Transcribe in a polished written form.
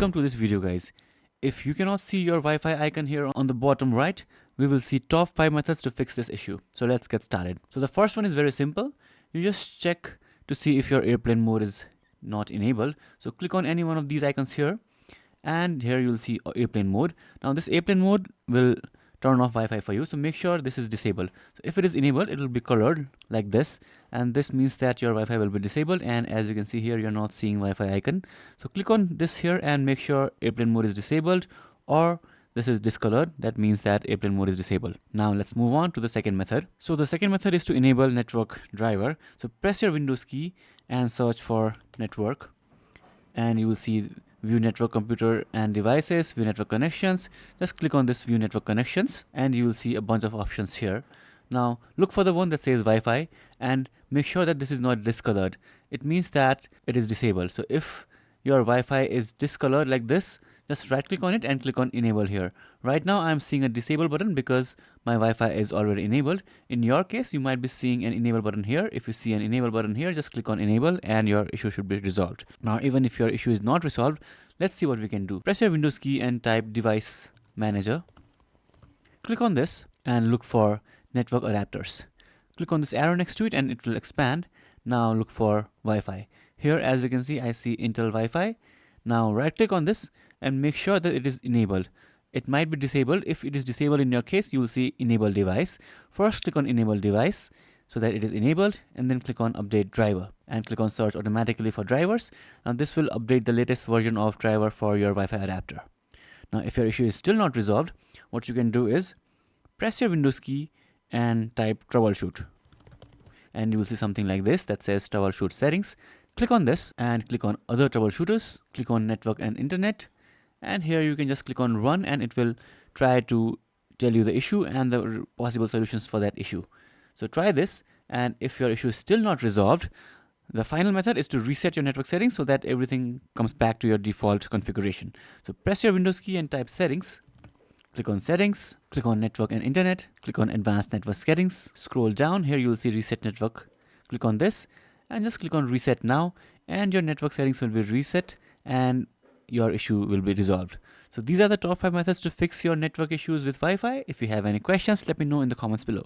Welcome to this video, guys. If you cannot see your Wi-Fi icon here on the bottom right, we will see top 5 methods to fix this issue. So let's get started. So the first one is very simple. You just check to see if your airplane mode is not enabled. So click on any one of these icons here, and here you'll see airplane mode. Now this airplane mode will turn off Wi-Fi for you, so make sure this is disabled. So if it is enabled, it will be colored like this, and this means that your Wi-Fi will be disabled, and as you can see here, you're not seeing Wi-Fi icon. So click on this here and make sure airplane mode is disabled, or this is discolored. That means that airplane mode is disabled. Now let's move on to the second method. So the second method is to enable network driver. So press your Windows key and search for network, and you will see view network computer and devices, view network connections. Just click on this view network connections and you will see a bunch of options here. Now look for the one that says Wi-Fi and make sure that this is not discolored. It means that it is disabled. So if your Wi-Fi is discolored like this, just right click on it and click on enable here. Right now I'm seeing a disable button because my Wi-Fi is already enabled. In your case, you might be seeing an enable button here. If you see an enable button here, just click on enable and your issue should be resolved. Now even if your issue is not resolved, let's see what we can do. Press your Windows key and type device manager. Click on this and look for network adapters. Click on this arrow next to it and it will expand. Now look for Wi-Fi. Here, as you can see, I see Intel Wi-Fi. Now right click on this and make sure that it is enabled. It might be disabled. If it is disabled in your case, you will see enable device. First click on enable device so that it is enabled, and then click on update driver and click on search automatically for drivers, and this will update the latest version of driver for your Wi-Fi adapter. Now if your issue is still not resolved, what you can do is press your Windows key and type troubleshoot, and you will see something like this that says troubleshoot settings. Click on this and click on other troubleshooters, click on network and internet, and here you can just click on run and it will try to tell you the issue and the possible solutions for that issue. So try this, and if your issue is still not resolved, the final method is to reset your network settings so that everything comes back to your default configuration. So press your Windows key and type settings, click on settings, click on network and internet, click on advanced network settings, scroll down, here you will see reset network, click on this and just click on reset now, and your network settings will be reset and your issue will be resolved. So these are the top 5 methods to fix your network issues with Wi-Fi. If you have any questions, let me know in the comments below.